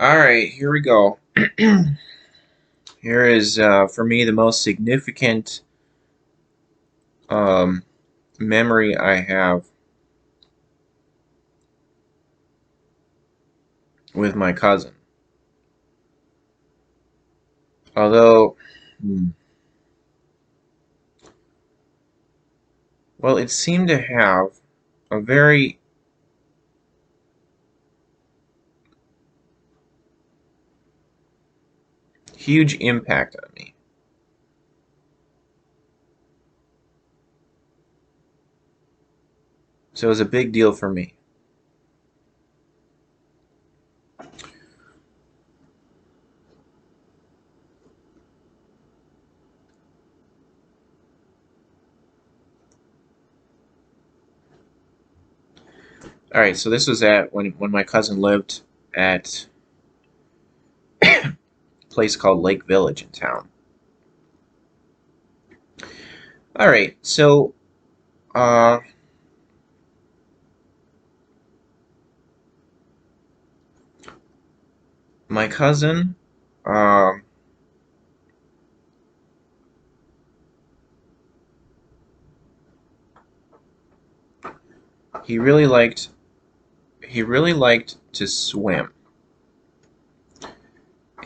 Alright, here we go. Here is, for me, the most significant um, memory I have with my cousin. Although, hmm, well, it seemed to have a very huge impact on me. So it was a big deal for me. Alright, so this was at when my cousin lived at a place called Lake Village in town. Alright, so uh, my cousin, um, he really liked he really liked to swim,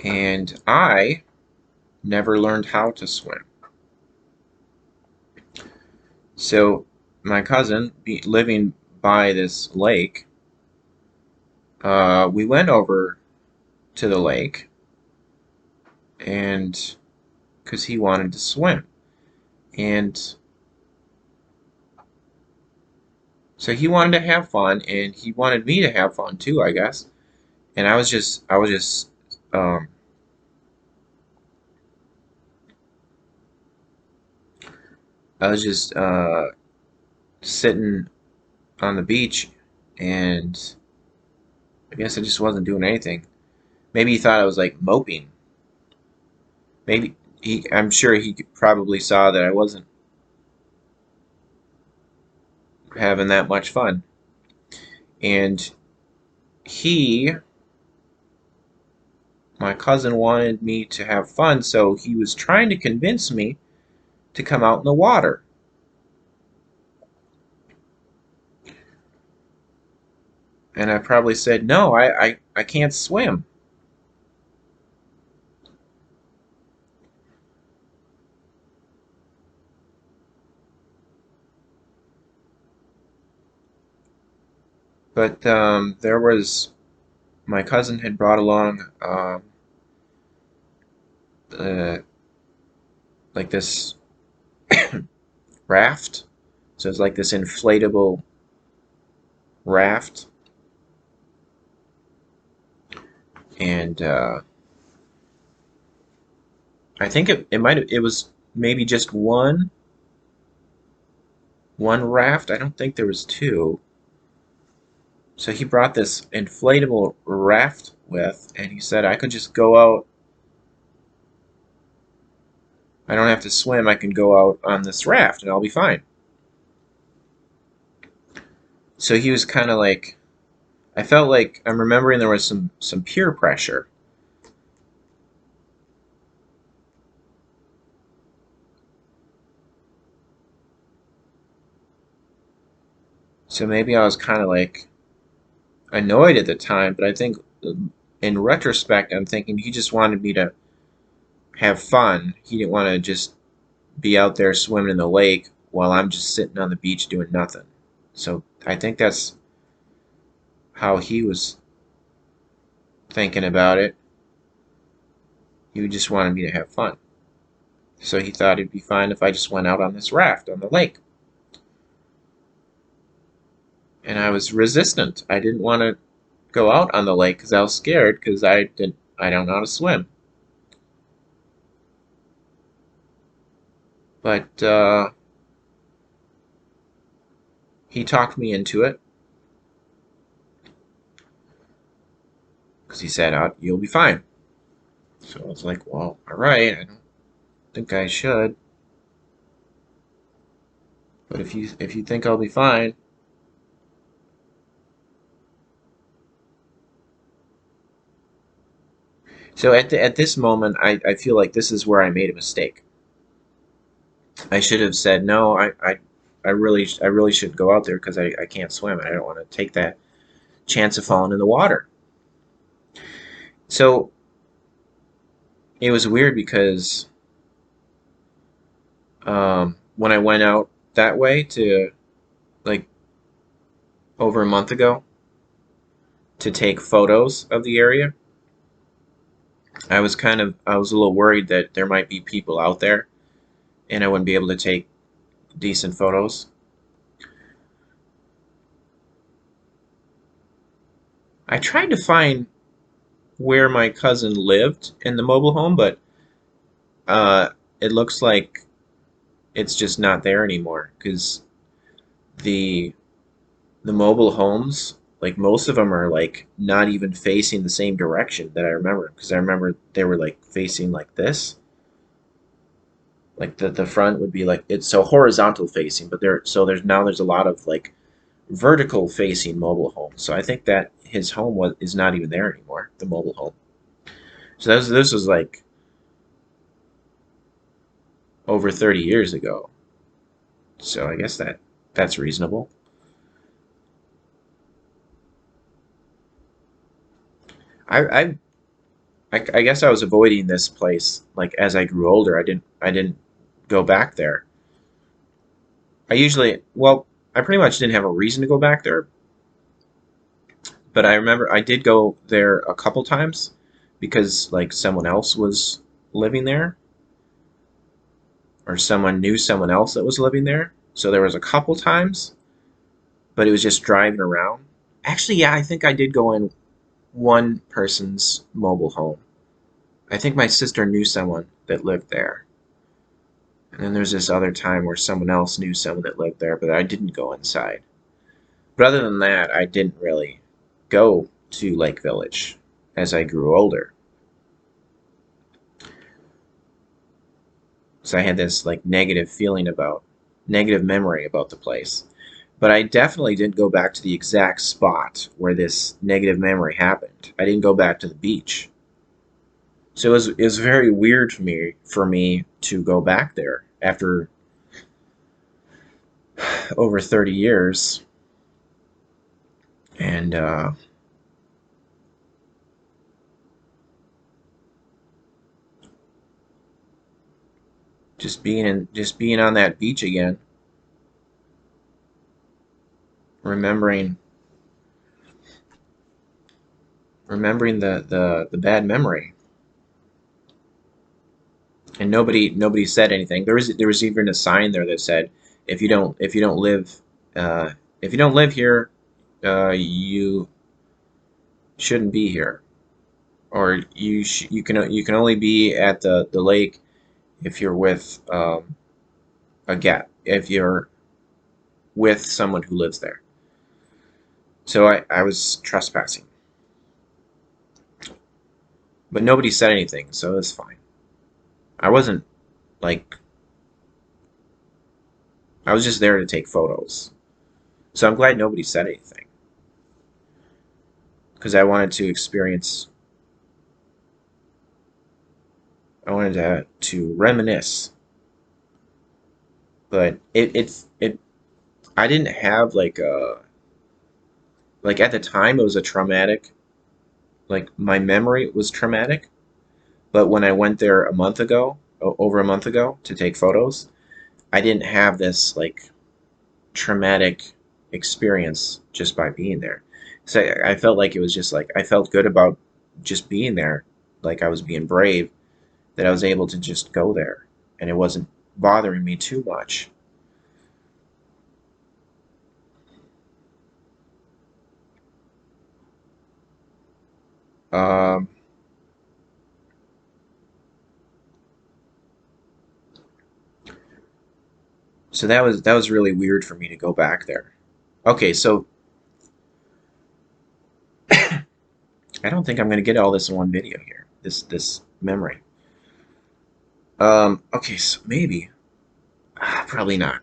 and I never learned how to swim. So my cousin, living by this lake, we went over to the lake, and because he wanted to swim, and so he wanted to have fun, and he wanted me to have fun too, I guess. And um, I was just sitting on the beach, and I guess I just wasn't doing anything. Maybe he thought I was like moping. Maybe I'm sure he probably saw that I wasn't having that much fun. And he, my cousin, wanted me to have fun, so he was trying to convince me to come out in the water. And I probably said, no, I can't swim. But there was, my cousin had brought along uh, like this raft. So it's like this inflatable raft. And I think it was maybe just one raft. I don't think there was two. So he brought this inflatable raft with, and he said I could just go out. I don't have to swim. I can go out on this raft and I'll be fine. So he was kind of like, I felt like I'm remembering there was some peer pressure. So maybe I was kind of like annoyed at the time, but I think in retrospect, I'm thinking he just wanted me to have fun. He didn't want to just be out there swimming in the lake while I'm just sitting on the beach doing nothing. So I think that's how he was thinking about it. He just wanted me to have fun. So he thought it'd be fine if I just went out on this raft on the lake. And I was resistant. I didn't want to go out on the lake because I was scared because I don't know how to swim. But he talked me into it because he said, "You'll be fine." So I was like, "Well, all right. I don't think I should, but if you think I'll be fine." So at this moment, I feel like this is where I made a mistake. I should have said no. I really should go out there because I can't swim and I don't want to take that chance of falling in the water. So it was weird because when I went out that way to like over a month ago to take photos of the area, I was a little worried that there might be people out there and I wouldn't be able to take decent photos. I tried to find where my cousin lived in the mobile home, but uh, it looks like it's just not there anymore because the the mobile homes, like most of them are like not even facing the same direction that I remember because I remember they were like facing like this. Like the front would be like it's so horizontal facing, but there's a lot of like vertical facing mobile homes. So I think that his home was is not even there anymore, the mobile home. So this was like over 30 years ago. So I guess that's reasonable. I, I I guess I was avoiding this place like as I grew older. I didn't go back there. I usually well, I pretty much didn't have a reason to go back there, but I remember I did go there a couple times because like someone else was living there or someone knew someone else that was living there. So there was a couple times, but it was just driving around. Actually, yeah, I think I did go in one person's mobile home. I think my sister knew someone that lived there. And then there's this other time where someone else knew someone that lived there, but I didn't go inside. But other than that, I didn't really go to Lake Village as I grew older. So I had this like negative memory about the place. But I definitely didn't go back to the exact spot where this negative memory happened. I didn't go back to the beach. So it was very weird for me to go back there after over 30 years and just being on that beach again, remembering remembering the bad memory. And nobody said anything. There was even a sign there that said if you don't live uh, if you don't live here, you shouldn't be here, or you can only be at the lake if you're with a gap if you're with someone who lives there. So I was trespassing, but nobody said anything, so it's fine. I wasn't like I was just there to take photos. So I'm glad nobody said anything because I wanted to reminisce, but it I didn't have like a like at the time it was a traumatic like my memory was traumatic, but when I went there a month ago, over a month ago to take photos, I didn't have this like traumatic experience just by being there. So I felt like it was just like I felt good about just being there, like I was being brave that I was able to just go there and it wasn't bothering me too much. Um, so that was really weird for me to go back there. Okay, so I don't think I'm gonna get all this in one video here. This memory. Okay, so maybe probably not.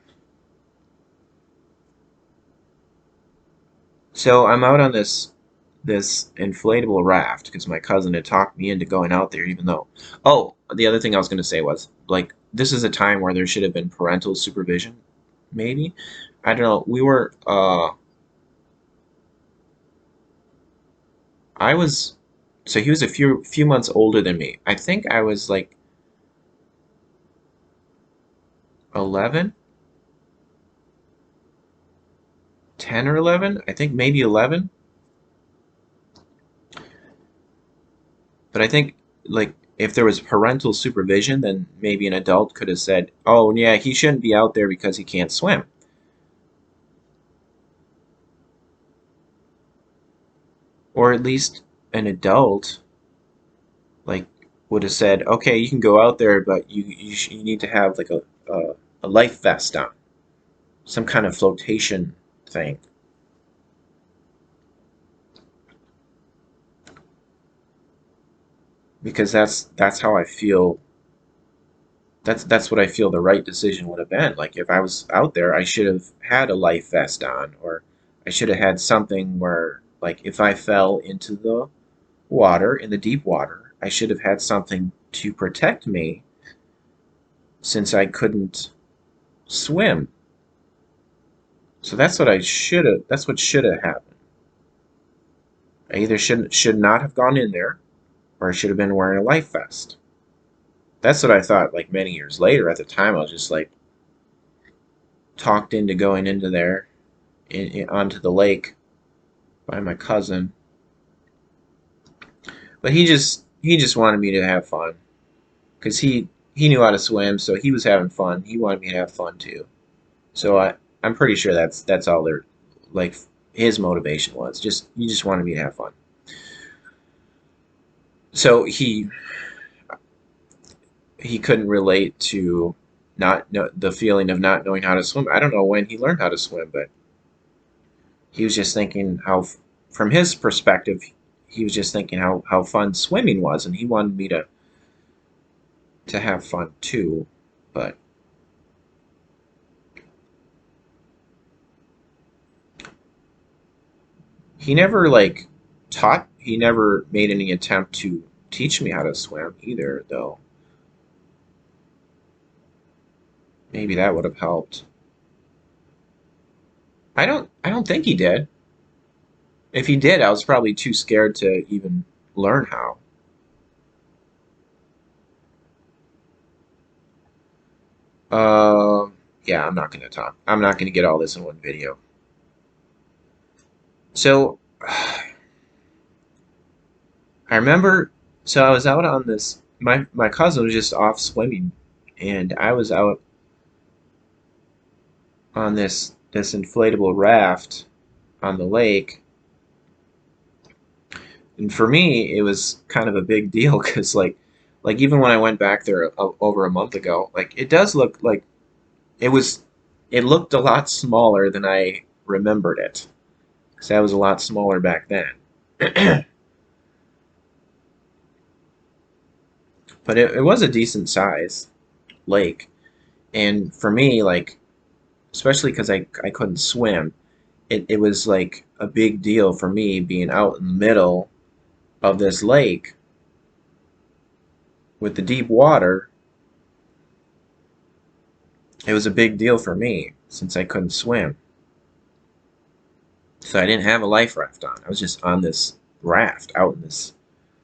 So I'm out on this. this inflatable raft because my cousin had talked me into going out there, even though. Oh, the other thing I was going to say was like this is a time where there should have been parental supervision, maybe. I don't know. We were. I was. So he was a few months older than me. I think I was like 11, 10 or 11. I think maybe 11. But I think like if there was parental supervision, then maybe an adult could have said, "Oh, yeah, he shouldn't be out there because he can't swim." Or at least an adult like would have said, "Okay, you can go out there, but you need to have like a life vest on, some kind of flotation thing." Because that's how I feel. That's what I feel the right decision would have been. Like if I was out there, I should have had a life vest on, or I should have had something where, like, if I fell into the water, in the deep water, I should have had something to protect me since I couldn't swim. So that's what I should have. That's what should have happened. I either should not have gone in there, or I should have been wearing a life vest. That's what I thought. Like many years later, at the time, I was just like talked into going into there, onto the lake by my cousin. But he just wanted me to have fun because he knew how to swim, so he was having fun. He wanted me to have fun too. So I'm pretty sure that's all their like his motivation was. Just he just wanted me to have fun. So he couldn't relate to not know the feeling of not knowing how to swim. I don't know when he learned how to swim, but he was just thinking how, from his perspective, he was just thinking how fun swimming was, and he wanted me to have fun too. But he never like he never made any attempt to teach me how to swim either, though. Maybe that would have helped. I don't think he did. If he did, I was probably too scared to even learn how. Uh, yeah, I'm not gonna talk. I'm not gonna get all this in one video. So I remember, so I was out on this. My cousin was just off swimming, and I was out on this inflatable raft on the lake. And for me, it was kind of a big deal because like even when I went back there over a month ago, like it does look like it was it looked a lot smaller than I remembered it because I was a lot smaller back then. But it was a decent size lake, and for me, like especially because I couldn't swim, it was like a big deal for me being out in the middle of this lake with the deep water. It was a big deal for me since I couldn't swim. So I didn't have a life raft on. I was just on this raft out in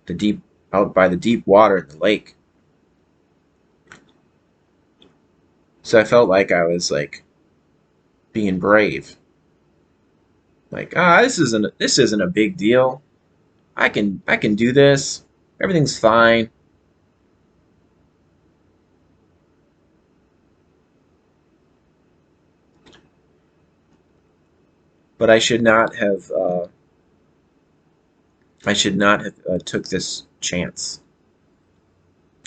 the deep out by the deep water in the lake. So I felt like I was like being brave. Like, this isn't a big deal. I can do this. Everything's fine. But I should not have took this chance.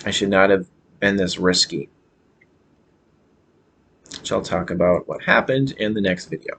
I should not have been this risky. Which I'll talk about what happened in the next video.